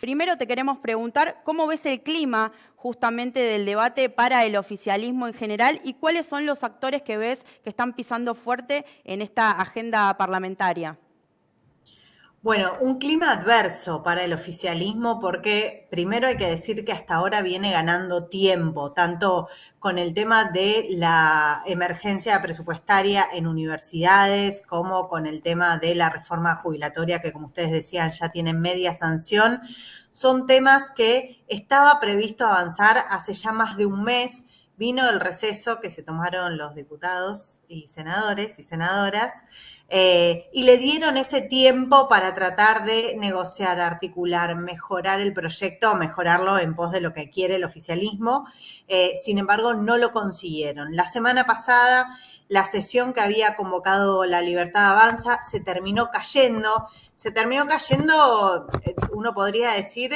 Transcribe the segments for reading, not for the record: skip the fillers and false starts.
Primero te queremos preguntar cómo ves el clima justamente del debate para el oficialismo en general y cuáles son los actores que ves que están pisando fuerte en esta agenda parlamentaria. Bueno, un clima adverso para el oficialismo porque primero hay que decir que hasta ahora viene ganando tiempo, tanto con el tema de la emergencia presupuestaria en universidades como con el tema de la reforma jubilatoria que, como ustedes decían, ya tienen media sanción. Son temas que estaba previsto avanzar hace ya más de un mes. Vino el receso que se tomaron los diputados y senadores y senadoras y le dieron ese tiempo para tratar de negociar, articular, mejorar el proyecto, mejorarlo en pos de lo que quiere el oficialismo. Sin embargo, no lo consiguieron. La semana pasada, la sesión que había convocado La Libertad Avanza se terminó cayendo, uno podría decir,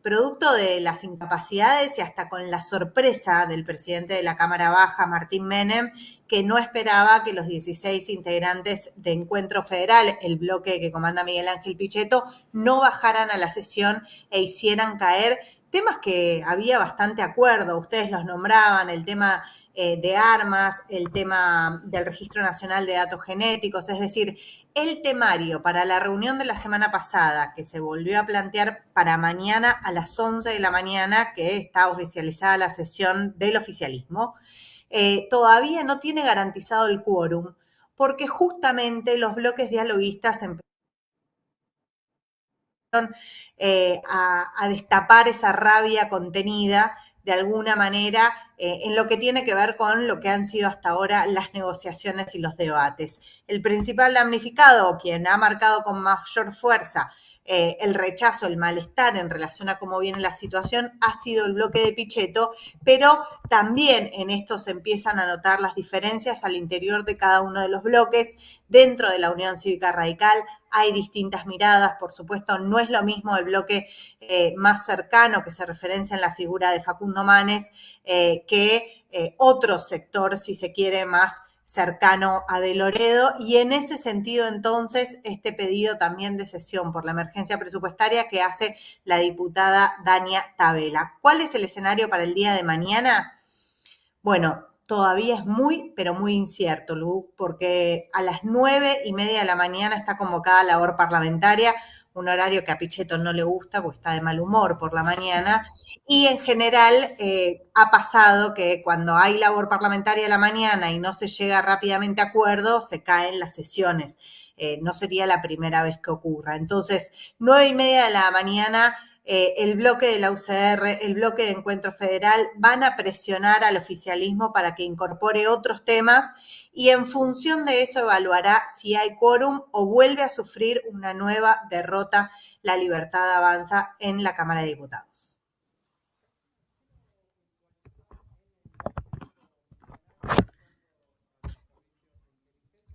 producto de las incapacidades y hasta con la sorpresa del presidente de la Cámara Baja, Martín Menem, que no esperaba que los 16 integrantes de Encuentro Federal, el bloque que comanda Miguel Ángel Pichetto, no bajaran a la sesión e hicieran caer temas que había bastante acuerdo. Ustedes los nombraban, el tema de armas, el tema del Registro Nacional de Datos Genéticos, es decir, el temario para la reunión de la semana pasada, que se volvió a plantear para mañana a las 11 de la mañana, que está oficializada la sesión del oficialismo, todavía no tiene garantizado el quórum, porque justamente los bloques dialoguistas a destapar esa rabia contenida de alguna manera en lo que tiene que ver con lo que han sido hasta ahora las negociaciones y los debates. El principal damnificado, quien ha marcado con mayor fuerza el rechazo, el malestar en relación a cómo viene la situación, ha sido el bloque de Pichetto, pero también en esto se empiezan a notar las diferencias al interior de cada uno de los bloques. Dentro de la Unión Cívica Radical hay distintas miradas, por supuesto, no es lo mismo el bloque más cercano que se referencia en la figura de Facundo Manes que otro sector, si se quiere, más cercano a De Loredo, y en ese sentido entonces este pedido también de sesión por la emergencia presupuestaria que hace la diputada Dania Tabela. ¿Cuál es el escenario para el día de mañana? Bueno, todavía es muy, pero muy incierto, Lu, porque a las 9:30 de la mañana está convocada labor parlamentaria, un horario que a Pichetto no le gusta porque está de mal humor por la mañana, y en general ha pasado que cuando hay labor parlamentaria a la mañana y no se llega rápidamente a acuerdo, se caen las sesiones. No sería la primera vez que ocurra. Entonces, 9:30 de la mañana el bloque de la UCR, el bloque de Encuentro Federal, van a presionar al oficialismo para que incorpore otros temas y en función de eso evaluará si hay quórum o vuelve a sufrir una nueva derrota La Libertad Avanza en la Cámara de Diputados.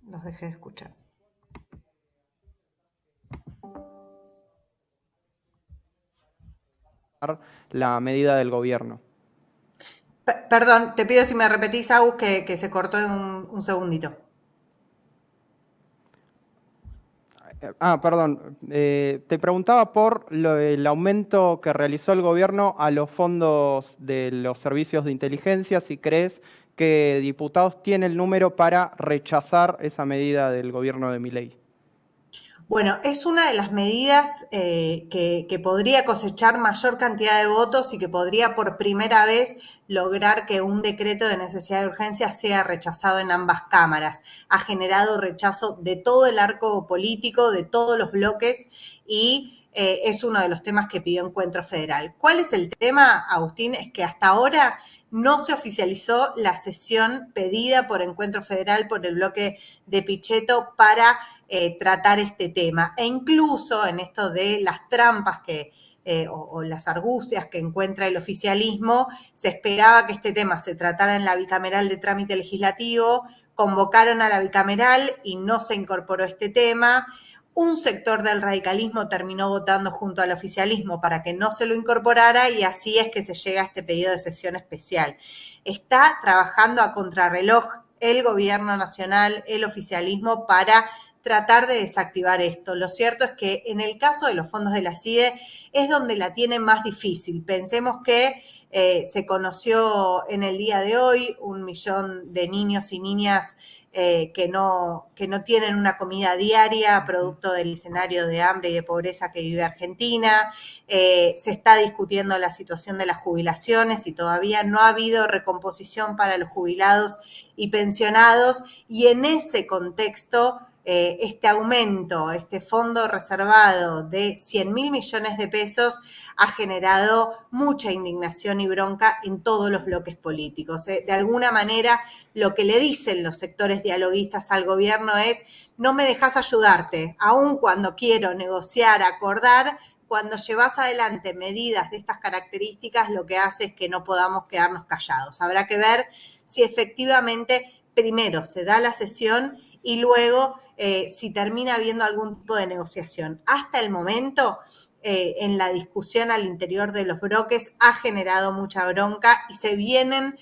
Los dejé de escuchar. La medida del gobierno. Perdón, te pido si me repetís, Agus, que se cortó en un segundito. Perdón. Te preguntaba por el aumento que realizó el gobierno a los fondos de los servicios de inteligencia, si crees que diputados tienen el número para rechazar esa medida del gobierno de Milei. Bueno, es una de las medidas que podría cosechar mayor cantidad de votos y que podría por primera vez lograr que un decreto de necesidad de urgencia sea rechazado en ambas cámaras. Ha generado rechazo de todo el arco político, de todos los bloques y es uno de los temas que pidió Encuentro Federal. ¿Cuál es el tema, Agustín? Es que hasta ahora no se oficializó la sesión pedida por Encuentro Federal por el bloque de Pichetto para tratar este tema. E incluso en esto de las trampas o las argucias que encuentra el oficialismo, se esperaba que este tema se tratara en la bicameral de trámite legislativo, convocaron a la bicameral y no se incorporó este tema. Un sector del radicalismo terminó votando junto al oficialismo para que no se lo incorporara y así es que se llega a este pedido de sesión especial. Está trabajando a contrarreloj el gobierno nacional, el oficialismo, para tratar de desactivar esto. Lo cierto es que en el caso de los fondos de la CIDE es donde la tienen más difícil. Pensemos que se conoció en el día de hoy 1 millón de niños y niñas que no tienen una comida diaria, producto del escenario de hambre y de pobreza que vive Argentina. Se está discutiendo la situación de las jubilaciones y todavía no ha habido recomposición para los jubilados y pensionados, y en ese contexto este aumento, este fondo reservado de 100.000 millones de pesos ha generado mucha indignación y bronca en todos los bloques políticos. De alguna manera, lo que le dicen los sectores dialoguistas al gobierno es: no me dejas ayudarte, aun cuando quiero negociar, acordar. Cuando llevas adelante medidas de estas características, lo que hace es que no podamos quedarnos callados. Habrá que ver si efectivamente primero se da la sesión y luego si termina habiendo algún tipo de negociación. Hasta el momento, en la discusión al interior de los bloques ha generado mucha bronca y se vienen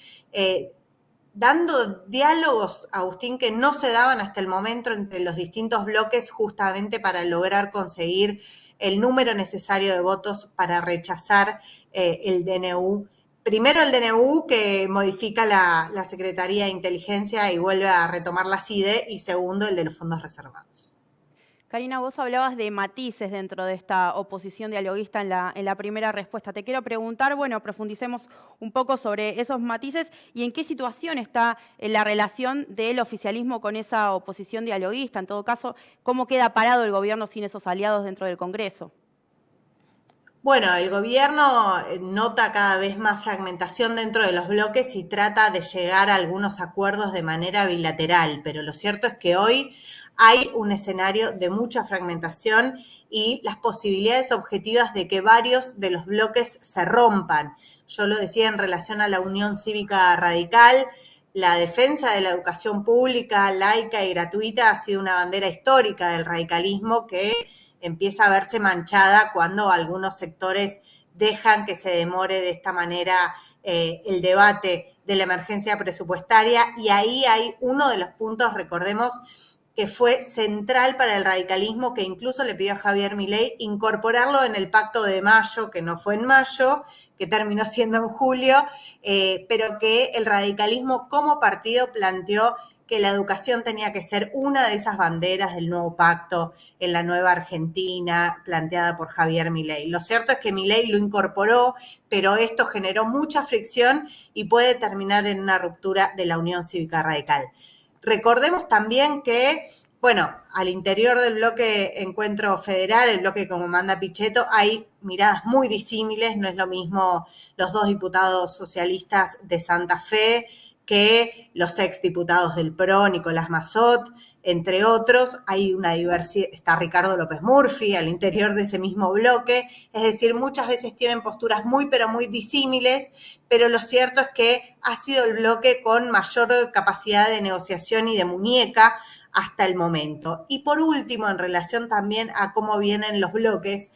dando diálogos, Agustín, que no se daban hasta el momento entre los distintos bloques, justamente para lograr conseguir el número necesario de votos para rechazar el DNU. Primero el DNU, que modifica la Secretaría de Inteligencia y vuelve a retomar la CIDE, y segundo, el de los fondos reservados. Karina, vos hablabas de matices dentro de esta oposición dialoguista en la primera respuesta. Te quiero preguntar, bueno, profundicemos un poco sobre esos matices y en qué situación está la relación del oficialismo con esa oposición dialoguista. En todo caso, ¿cómo queda parado el gobierno sin esos aliados dentro del Congreso? Bueno, el gobierno nota cada vez más fragmentación dentro de los bloques y trata de llegar a algunos acuerdos de manera bilateral, pero lo cierto es que hoy hay un escenario de mucha fragmentación y las posibilidades objetivas de que varios de los bloques se rompan. Yo lo decía en relación a la Unión Cívica Radical. La defensa de la educación pública, laica y gratuita ha sido una bandera histórica del radicalismo que empieza a verse manchada cuando algunos sectores dejan que se demore de esta manera el debate de la emergencia presupuestaria, y ahí hay uno de los puntos, recordemos, que fue central para el radicalismo, que incluso le pidió a Javier Milei incorporarlo en el pacto de mayo, que no fue en mayo, que terminó siendo en julio, pero que el radicalismo como partido planteó que la educación tenía que ser una de esas banderas del nuevo pacto en la nueva Argentina planteada por Javier Milei. Lo cierto es que Milei lo incorporó, pero esto generó mucha fricción y puede terminar en una ruptura de la Unión Cívica Radical. Recordemos también que, bueno, al interior del bloque Encuentro Federal, el bloque como manda Pichetto, hay miradas muy disímiles. No es lo mismo los dos diputados socialistas de Santa Fe que los exdiputados del PRO, Nicolás Massot, entre otros. Hay una diversidad, está Ricardo López Murphy al interior de ese mismo bloque, es decir, muchas veces tienen posturas muy, pero muy disímiles, pero lo cierto es que ha sido el bloque con mayor capacidad de negociación y de muñeca hasta el momento. Y por último, en relación también a cómo vienen los bloques,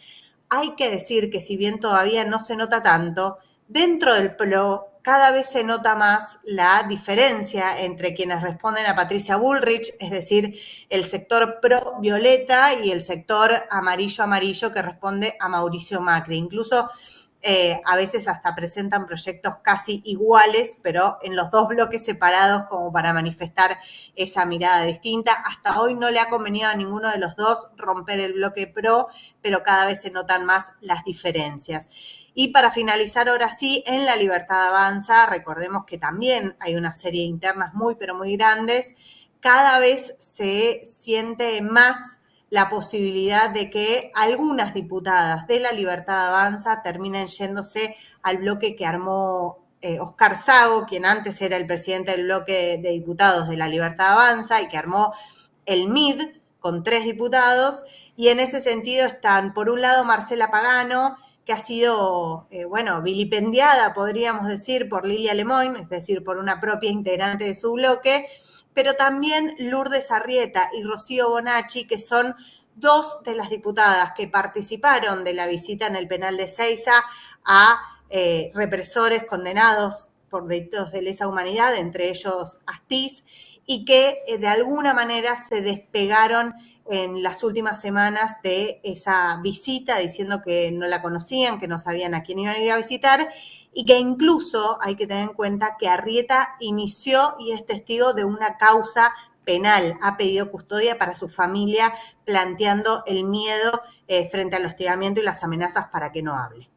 hay que decir que si bien todavía no se nota tanto, dentro del PRO cada vez se nota más la diferencia entre quienes responden a Patricia Bullrich, es decir, el sector pro-violeta, y el sector amarillo-amarillo que responde a Mauricio Macri. Incluso a veces hasta presentan proyectos casi iguales, pero en los dos bloques separados, como para manifestar esa mirada distinta. Hasta hoy no le ha convenido a ninguno de los dos romper el bloque pro, pero cada vez se notan más las diferencias. Y para finalizar, ahora sí, en La Libertad Avanza, recordemos que también hay una serie de internas muy, pero muy grandes. Cada vez se siente más la posibilidad de que algunas diputadas de La Libertad Avanza terminen yéndose al bloque que armó Oscar Sago, quien antes era el presidente del bloque de diputados de La Libertad Avanza y que armó el MID con 3 diputados. Y en ese sentido están, por un lado, Marcela Pagano, que ha sido, vilipendiada, podríamos decir, por Lilia Lemoyne, es decir, por una propia integrante de su bloque, pero también Lourdes Arrieta y Rocío Bonacci, que son 2 de las diputadas que participaron de la visita en el penal de Seiza a represores condenados por delitos de lesa humanidad, entre ellos Astiz, y que de alguna manera se despegaron en las últimas semanas de esa visita, diciendo que no la conocían, que no sabían a quién iban a ir a visitar, y que incluso hay que tener en cuenta que Arrieta inició y es testigo de una causa penal, ha pedido custodia para su familia, planteando el miedo frente al hostigamiento y las amenazas para que no hable.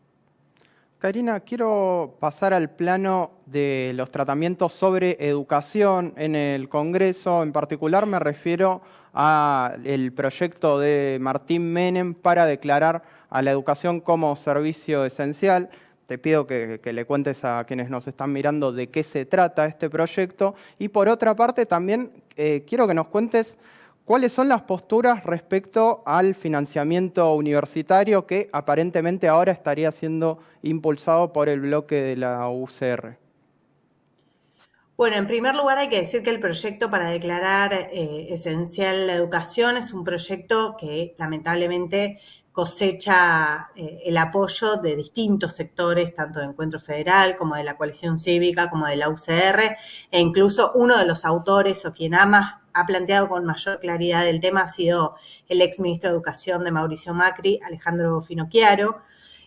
Karina, quiero pasar al plano de los tratamientos sobre educación en el Congreso. En particular me refiero al proyecto de Martín Menem para declarar a la educación como servicio esencial. Te pido que le cuentes a quienes nos están mirando de qué se trata este proyecto. Y por otra parte también quiero que nos cuentes ¿cuáles son las posturas respecto al financiamiento universitario que aparentemente ahora estaría siendo impulsado por el bloque de la UCR? Bueno, en primer lugar hay que decir que el proyecto para declarar esencial la educación es un proyecto que lamentablemente cosecha el apoyo de distintos sectores, tanto de Encuentro Federal como de la Coalición Cívica, como de la UCR, e incluso uno de los autores o quien ha planteado con mayor claridad el tema ha sido el exministro de Educación de Mauricio Macri, Alejandro Finocchiaro.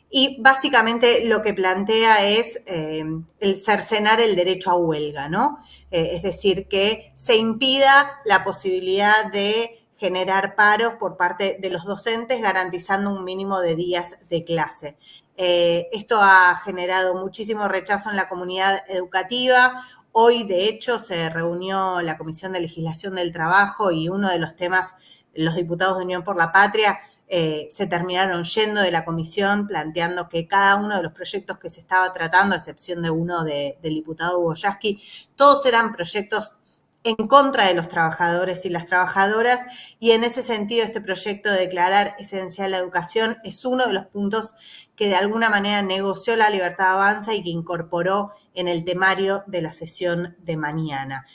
Y básicamente lo que plantea es el cercenar el derecho a huelga, ¿no? Es decir, que se impida la posibilidad de generar paros por parte de los docentes, garantizando un mínimo de días de clase. Esto ha generado muchísimo rechazo en la comunidad educativa. Hoy, de hecho, se reunió la Comisión de Legislación del Trabajo y uno de los temas, los diputados de Unión por la Patria, se terminaron yendo de la comisión planteando que cada uno de los proyectos que se estaba tratando, a excepción de uno del diputado Hugo Yasky, todos eran proyectos en contra de los trabajadores y las trabajadoras, y en ese sentido este proyecto de declarar esencial la educación es uno de los puntos que de alguna manera negoció la Libertad Avanza y que incorporó en el temario de la sesión de mañana.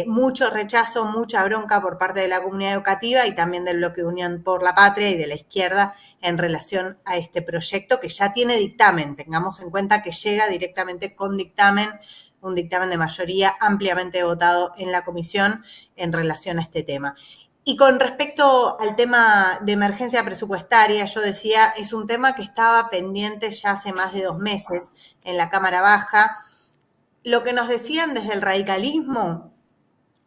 Mucho rechazo, mucha bronca por parte de la comunidad educativa y también del bloque Unión por la Patria y de la izquierda en relación a este proyecto que ya tiene dictamen. Tengamos en cuenta que llega directamente con dictamen, un dictamen de mayoría ampliamente votado en la comisión en relación a este tema. Y con respecto al tema de emergencia presupuestaria, yo decía, es un tema que estaba pendiente ya hace más de 2 meses en la Cámara Baja. Lo que nos decían desde el radicalismo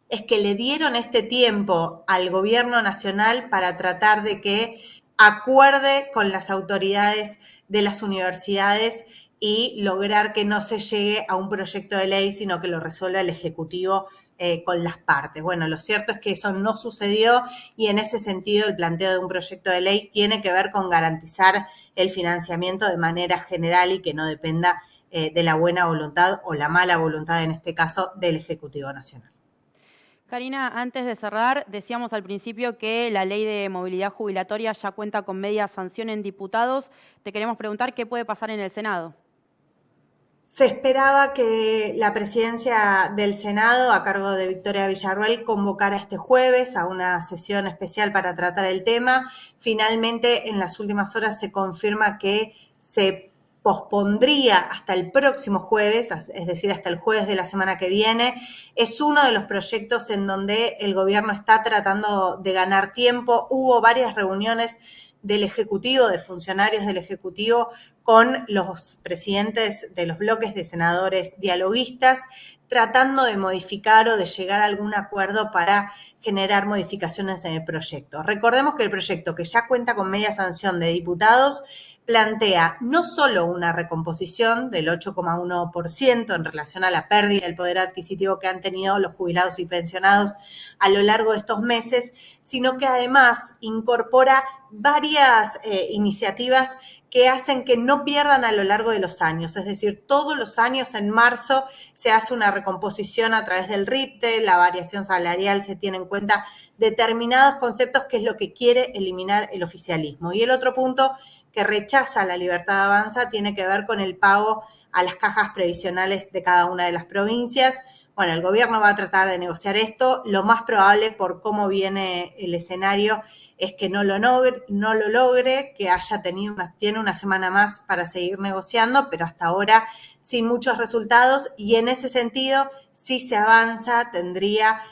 es que le dieron este tiempo al gobierno nacional para tratar de que acuerde con las autoridades de las universidades y lograr que no se llegue a un proyecto de ley, sino que lo resuelva el Ejecutivo con las partes. Bueno, lo cierto es que eso no sucedió y en ese sentido el planteo de un proyecto de ley tiene que ver con garantizar el financiamiento de manera general y que no dependa de la buena voluntad o la mala voluntad, en este caso, del Ejecutivo Nacional. Karina, antes de cerrar, decíamos al principio que la ley de movilidad jubilatoria ya cuenta con media sanción en diputados. Te queremos preguntar qué puede pasar en el Senado. Se esperaba que la presidencia del Senado, a cargo de Victoria Villarruel, convocara este jueves a una sesión especial para tratar el tema. Finalmente, en las últimas horas se confirma que se pospondría hasta el próximo jueves, es decir, hasta el jueves de la semana que viene. Es uno de los proyectos en donde el gobierno está tratando de ganar tiempo. Hubo varias reuniones del Ejecutivo, de funcionarios del Ejecutivo, con los presidentes de los bloques de senadores dialoguistas, tratando de modificar o de llegar a algún acuerdo para generar modificaciones en el proyecto. Recordemos que el proyecto, que ya cuenta con media sanción de diputados, plantea no solo una recomposición del 8,1% en relación a la pérdida del poder adquisitivo que han tenido los jubilados y pensionados a lo largo de estos meses, sino que además incorpora varias iniciativas que hacen que no pierdan a lo largo de los años. Es decir, todos los años en marzo se hace una recomposición a través del RIPTE, la variación salarial, se tiene en cuenta determinados conceptos que es lo que quiere eliminar el oficialismo. Y el otro punto que rechaza la Libertad Avanza tiene que ver con el pago a las cajas previsionales de cada una de las provincias. Bueno, el gobierno va a tratar de negociar esto. Lo más probable, por cómo viene el escenario, es que no lo logre, que tiene una semana más para seguir negociando, pero hasta ahora sin muchos resultados. Y en ese sentido, si se avanza, tendría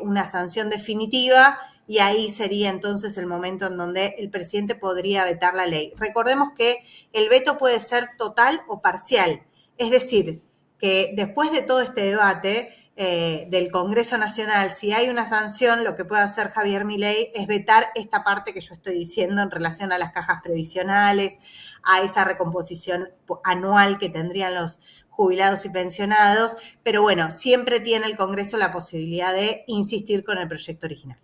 una sanción definitiva y ahí sería entonces el momento en donde el presidente podría vetar la ley. Recordemos que el veto puede ser total o parcial, es decir, que después de todo este debate del Congreso Nacional, si hay una sanción, lo que puede hacer Javier Milei es vetar esta parte que yo estoy diciendo en relación a las cajas previsionales, a esa recomposición anual que tendrían los jubilados y pensionados, pero bueno, siempre tiene el Congreso la posibilidad de insistir con el proyecto original.